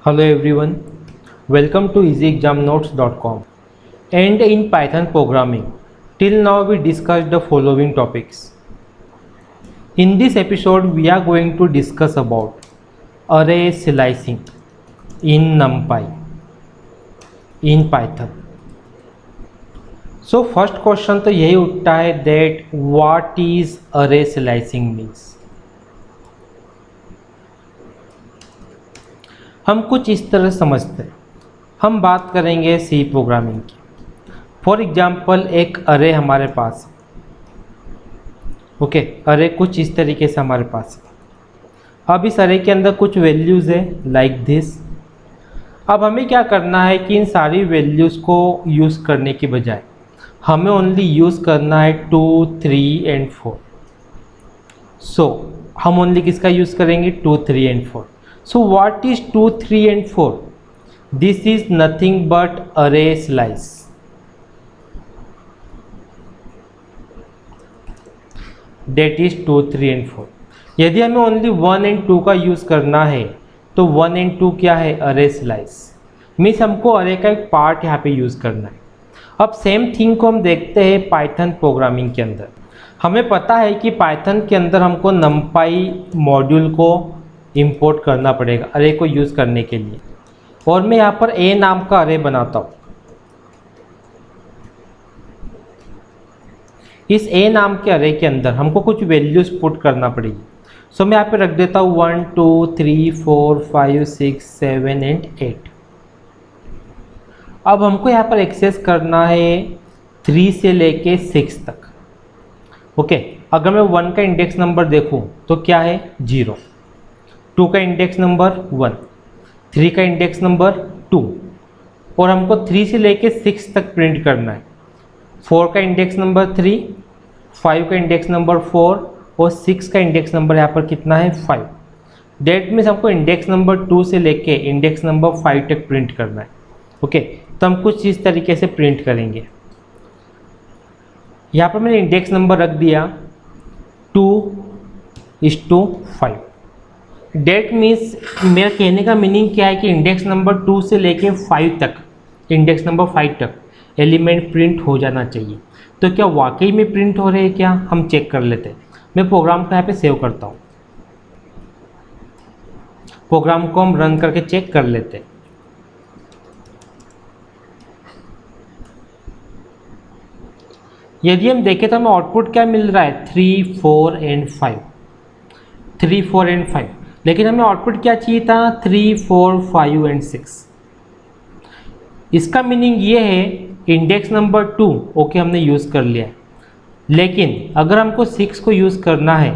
Hello everyone, welcome to easyexamnotes.com. And in Python programming, till now we discussed the following topics. In this episode, we are going to discuss about array slicing in NumPy in Python. So first question तो यही उठता है that what is array slicing means. हम कुछ इस तरह समझते हैं। हम बात करेंगे सी प्रोग्रामिंग की। फॉर एग्जांपल एक अरे हमारे पास है। ओके, अरे कुछ इस तरीके से हमारे पास है। अब इस अरे के अंदर कुछ वैल्यूज़ है लाइक दिस। अब हमें क्या करना है कि इन सारी वैल्यूज़ को यूज़ करने की बजाय हमें ओनली यूज़ करना है 2, 3 एंड 4। सो हम ओनली किसका यूज़ करेंगे? 2, 3 and 4। So what is 2, 3 and 4? This is nothing but array slice. That is 2, 3 and 4. यदि हमें ओनली 1 एंड 2 का यूज़ करना है तो 1 एंड 2 क्या है? अरे स्लाइस। मीन्स हमको अरे का एक पार्ट यहाँ पे यूज़ करना है। अब सेम थिंग को हम देखते हैं पाइथन प्रोग्रामिंग के अंदर। हमें पता है कि पाइथन के अंदर हमको नमपाई मॉड्यूल को इंपोर्ट करना पड़ेगा अरे को यूज़ करने के लिए। और मैं यहाँ पर ए नाम का अरे बनाता हूँ। इस ए नाम के अरे के अंदर हमको कुछ वैल्यूज़ पुट करना पड़ेगी। सो मैं यहाँ पे रख देता हूँ 1, 2, 3, 4, 5, 6, 7 एंड 8। अब हमको यहाँ पर एक्सेस करना है 3 से लेके 6 तक। ओके, अगर मैं 1 का इंडेक्स नंबर देखूँ तो क्या है? 0। 2 का इंडेक्स नंबर 1, 3 का इंडेक्स नंबर 2 और हमको 3 से लेके 6 तक प्रिंट करना है। 4 का इंडेक्स नंबर 3, 5 का इंडेक्स नंबर 4 और 6 का इंडेक्स नंबर यहाँ पर कितना है? 5। डेट मीन्स हमको इंडेक्स नंबर 2 से लेके इंडेक्स नंबर 5 तक प्रिंट करना है। ओके, तो हम कुछ इस तरीके से प्रिंट करेंगे। यहाँ पर मैंने इंडेक्स नंबर रख दिया 2:5। डेट मीन्स मेरा कहने का मीनिंग क्या है कि इंडेक्स नंबर 2 से लेके 5 तक, इंडेक्स नंबर 5 तक एलिमेंट प्रिंट हो जाना चाहिए। तो क्या वाकई में प्रिंट हो रहे हैं क्या? हम चेक कर लेते हैं। मैं प्रोग्राम को यहाँ पे सेव करता हूँ। प्रोग्राम को हम रन करके चेक कर लेते हैं। यदि हम देखें तो हमें आउटपुट क्या मिल रहा है? 3, 4 एंड 5। 3, 4 एंड 5। लेकिन हमें आउटपुट क्या चाहिए था? 3, 4, 5 एंड 6। इसका मीनिंग ये है इंडेक्स नंबर 2 ओके हमने यूज़ कर लिया है, लेकिन अगर हमको 6 को यूज़ करना है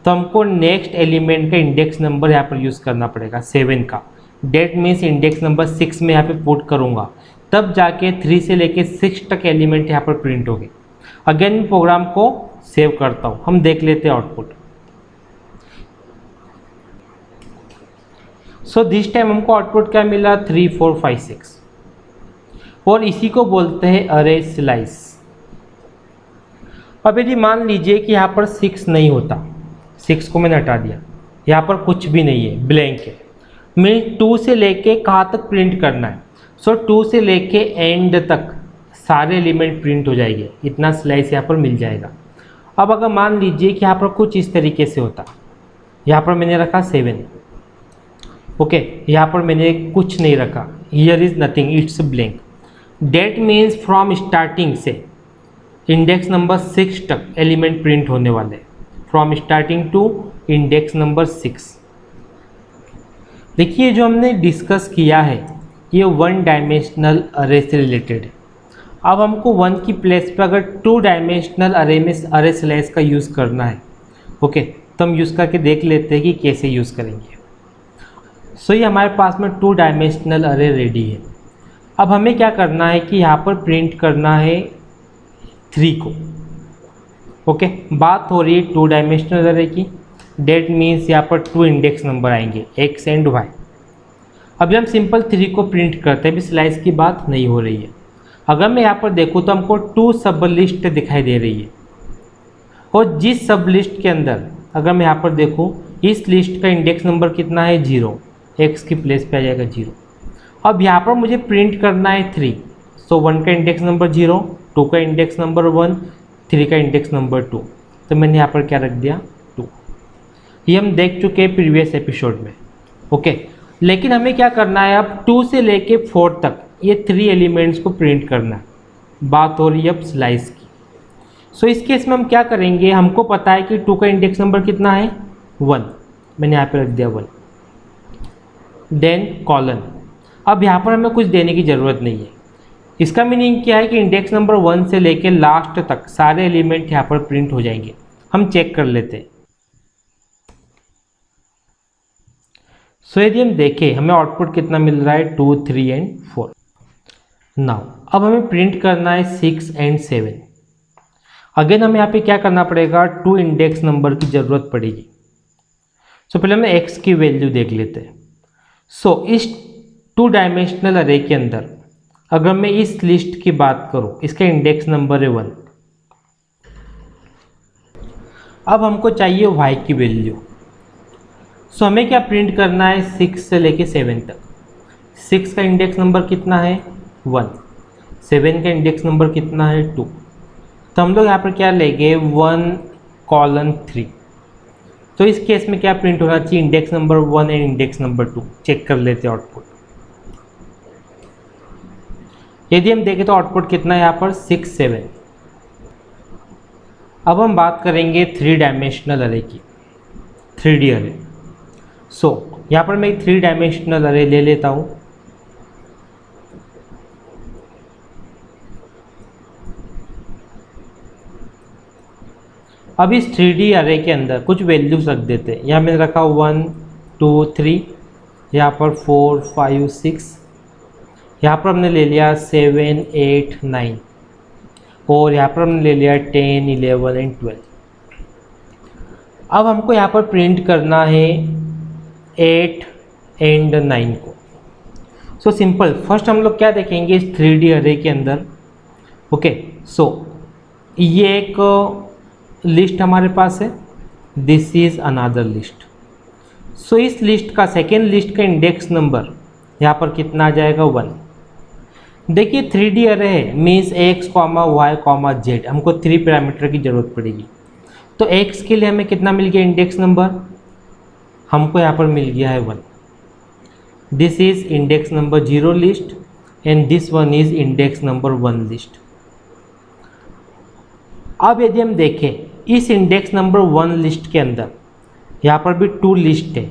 तो हमको नेक्स्ट एलिमेंट का इंडेक्स नंबर यहाँ पर यूज़ करना पड़ेगा 7 का। डेट मीन्स इंडेक्स नंबर 6 में यहाँ पे पुट करूँगा, तब जाके 3 से लेके 6 तक एलिमेंट यहाँ पर प्रिंट होगी। अगेन प्रोग्राम को सेव करता हूँ, हम देख लेते हैं आउटपुट। सो दिस टाइम हमको आउटपुट क्या मिला? 3, 4, 5, 6। और इसी को बोलते हैं अरे स्लाइस। अब यदि मान लीजिए कि यहाँ पर 6 नहीं होता, 6 को मैंने हटा दिया, यहाँ पर कुछ भी नहीं है, ब्लैंक है। मैं 2 से लेके कहाँ तक प्रिंट करना है? सो 2 से लेके एंड तक सारे एलिमेंट प्रिंट हो जाएंगे। इतना स्लाइस यहाँ पर मिल जाएगा। अब अगर मान लीजिए कि यहाँ पर कुछ इस तरीके से होता, यहाँ पर मैंने रखा 7। ओके, यहाँ पर मैंने कुछ नहीं रखा, here is nothing, it's blank. That means from starting से इंडेक्स नंबर 6 तक एलिमेंट प्रिंट होने वाले, from starting to index number 6। देखिए जो हमने डिस्कस किया है ये 1 डायमेंशनल अरे से रिलेटेड है। अब हमको 1 की प्लेस पर अगर 2 डायमेंशनल अरे में अरे स्लाइस का यूज़ करना है, ओके, तो हम यूज़ करके देख लेते हैं कि कैसे यूज़ करेंगे। सो ये हमारे पास में 2 डायमेंशनल अरे रेडी है। अब हमें क्या करना है कि यहाँ पर प्रिंट करना है 3 को। ओके, बात हो रही है 2 डायमेंशनल अरे की। डेट मीन्स यहाँ पर 2 इंडेक्स नंबर आएंगे x एंड y। अभी हम सिंपल 3 को प्रिंट करते हैं, अभी स्लाइस की बात नहीं हो रही है। अगर मैं यहाँ पर देखूँ तो हमको 2 सब लिस्ट दिखाई दे रही है, और जिस सब लिस्ट के अंदर अगर मैं यहाँ पर देखूँ इस लिस्ट का इंडेक्स नंबर कितना है? 0। एक्स की प्लेस पे आ जाएगा 0। अब यहाँ पर मुझे प्रिंट करना है 3, सो 1 का इंडेक्स नंबर 0, 2 का इंडेक्स नंबर 1, 3 का इंडेक्स नंबर 2, तो मैंने यहाँ पर क्या रख दिया 2। ये हम देख चुके हैं प्रीवियस एपिसोड में। ओके, लेकिन हमें क्या करना है अब 2 से लेके 4 तक ये 3 एलिमेंट्स को प्रिंट करना है। बात हो रही है अब स्लाइस की। सो इस केस में हम क्या करेंगे, हमको पता है कि 2 का इंडेक्स नंबर कितना है 1, मैंने यहाँ पे रख दिया 1, देन कॉलन। अब यहाँ पर हमें कुछ देने की ज़रूरत नहीं है। इसका मीनिंग क्या है कि इंडेक्स नंबर 1 से लेके लास्ट तक सारे एलिमेंट यहाँ पर प्रिंट हो जाएंगे। हम चेक कर लेते हैं। सो यदि हम देखें हमें आउटपुट कितना मिल रहा है 2, 3 एंड 4। नाउ अब हमें प्रिंट करना है 6 एंड 7। अगेन हमें यहाँ पे क्या करना पड़ेगा, 2 इंडेक्स नंबर की ज़रूरत पड़ेगी। सो पहले हमें x की वैल्यू देख लेते हैं। सो इस 2 डायमेंशनल अरे के अंदर अगर मैं इस लिस्ट की बात करूँ, इसका इंडेक्स नंबर है 1। अब हमको चाहिए y की वैल्यू। सो हमें क्या प्रिंट करना है 6 से लेके 7 तक। 6 का इंडेक्स नंबर कितना है 1, 7 का इंडेक्स नंबर कितना है 2, तो हम लोग यहाँ पर क्या लेंगे 1:3। तो इस केस में क्या प्रिंट होना चाहिए, index number 1 and index number 2। Check कर लेते हैं आउटपुट। यदि हम देखें तो आउटपुट कितना है यहाँ पर 6, 7। अब हम बात करेंगे 3 डायमेंशनल अरे की, 3D अरे। सो यहाँ पर मैं एक 3 डायमेंशनल अरे ले लेता हूँ। अब इस 3D अरे के अंदर कुछ वैल्यूज रख देते हैं। यहाँ मैंने रखा 1, 2, 3, यहाँ पर 4, 5, 6, यहाँ पर हमने ले लिया 7, 8, 9, और यहाँ पर हमने ले लिया 10, 11 एंड 12। अब हमको यहाँ पर प्रिंट करना है 8 एंड 9 को। सो सिंपल, फर्स्ट हम लोग क्या देखेंगे इस 3D अरे के अंदर। ओके, सो ये एक लिस्ट हमारे पास है, दिस इज अनदर लिस्ट। सो इस लिस्ट का सेकेंड लिस्ट का इंडेक्स नंबर यहाँ पर कितना आ जाएगा 1। देखिए 3D अरे है, मीन्स x, y, z, हमको 3 पैरामीटर की जरूरत पड़ेगी। तो x के लिए हमें कितना मिल गया इंडेक्स नंबर, हमको यहाँ पर मिल गया है 1। This is index number 0 list and this one is index number 1 list. अब यदि हम देखें इस इंडेक्स नंबर 1 लिस्ट के अंदर यहाँ पर भी 2 लिस्ट है,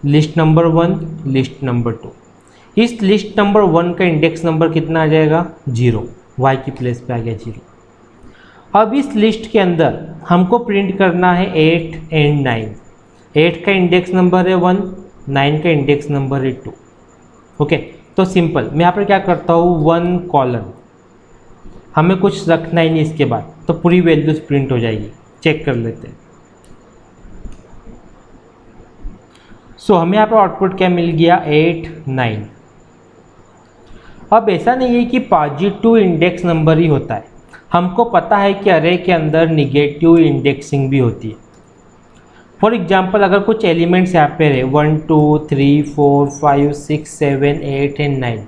लिस्ट नंबर 1, लिस्ट नंबर 2। इस लिस्ट नंबर 1 का इंडेक्स नंबर कितना आ जाएगा 0, y की प्लेस पे आ गया 0। अब इस लिस्ट के अंदर हमको प्रिंट करना है 8 एंड 9। 8 का इंडेक्स नंबर है 1, 9 का इंडेक्स नंबर है 2। ओके, तो सिंपल मैं यहाँ पर क्या करता हूँ 1 कॉलन, हमें कुछ रखना ही नहीं इसके बाद, तो पूरी वैल्यूज प्रिंट हो जाएगी। चेक कर लेते हैं। सो हमें यहाँ पर आउटपुट क्या मिल गया 8, 9। अब ऐसा नहीं है कि पॉजिटिव इंडेक्स नंबर ही होता है, हमको पता है कि अरे के अंदर निगेटिव इंडेक्सिंग भी होती है। फॉर एग्जाम्पल अगर कुछ एलिमेंट्स यहाँ पे रहे 1, 2, 3, 4, 5, 6, 7, 8 एंड 9।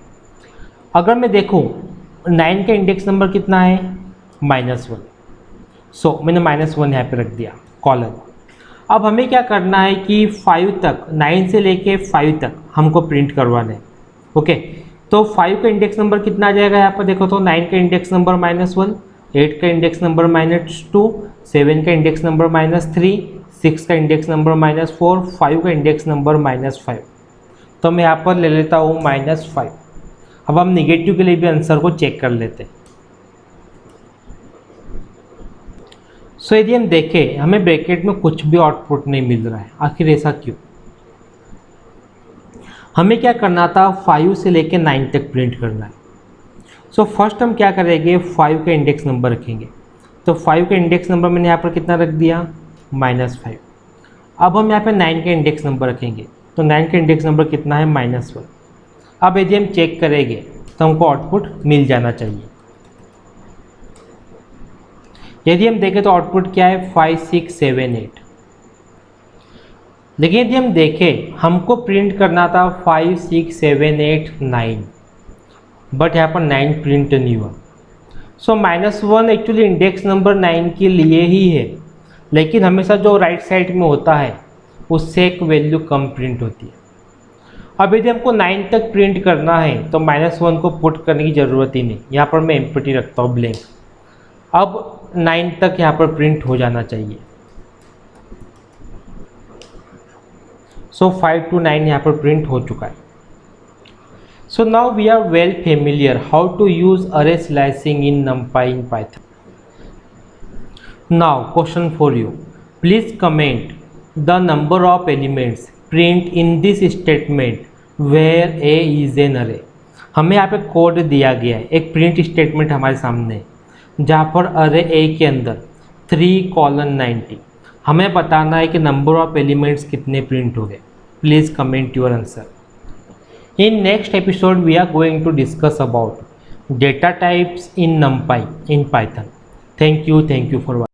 अगर मैं देखूँ 9 का इंडेक्स नंबर कितना है -1। सो मैंने -1 यहाँ पे रख दिया कॉलन। अब हमें क्या करना है कि 5 तक, 9 से लेके 5 तक हमको प्रिंट करवाना है। ओके, तो 5 का इंडेक्स नंबर कितना आ जाएगा यहाँ पर देखो तो 9 का इंडेक्स नंबर -1, 8 का इंडेक्स नंबर -2, 7 का इंडेक्स नंबर -3, 6 का इंडेक्स नंबर -4, 5 का इंडेक्स नंबर -5। तो मैं यहाँ पर ले लेता हूँ -5। अब हम निगेटिव के लिए भी आंसर को चेक कर लेते हैं। सो यदि हम देखें हमें ब्रैकेट में कुछ भी आउटपुट नहीं मिल रहा है, आखिर ऐसा क्यों। हमें क्या करना था 5 से लेकर 9 तक प्रिंट करना है। सो फर्स्ट हम क्या करेंगे 5 का इंडेक्स नंबर रखेंगे। तो 5 का इंडेक्स नंबर मैंने यहाँ पर कितना रख दिया -5। अब हम यहाँ पे 9 का इंडेक्स नंबर रखेंगे। तो 9 का इंडेक्स नंबर कितना है -1। अब यदि हम चेक करेंगे तो हमको आउटपुट मिल जाना चाहिए। यदि हम देखें तो आउटपुट क्या है 5, 6, 7, 8। लेकिन यदि हम देखें हमको प्रिंट करना था 5 6 7 8 9, बट यहाँ पर 9 प्रिंट नहीं हुआ। सो -1 एक्चुअली इंडेक्स नंबर 9 के लिए ही है, लेकिन हमेशा जो राइट साइड में होता है उससे एक वैल्यू कम प्रिंट होती है। अब यदि हमको 9 तक प्रिंट करना है तो -1 को पुट करने की ज़रूरत ही नहीं, यहाँ पर मैं एम्प्टी रखता हूँ ब्लैंक। अब 9 तक यहाँ पर प्रिंट हो जाना चाहिए। सो 5 to 9 यहाँ पर प्रिंट हो चुका है। So now we are well familiar how to use array slicing in NumPy in Python. Now question for you. Please comment the number of elements print in this statement where a is an array. हमें यहाँ पे code दिया गया है, एक print statement हमारे सामने है जहाँ पर अरे ए के अंदर 3:90 हमें बताना है कि नंबर ऑफ एलिमेंट्स कितने प्रिंट हो गए। Please comment your answer. In next episode we are going to discuss about data types in NumPy in Python. Thank you for watching.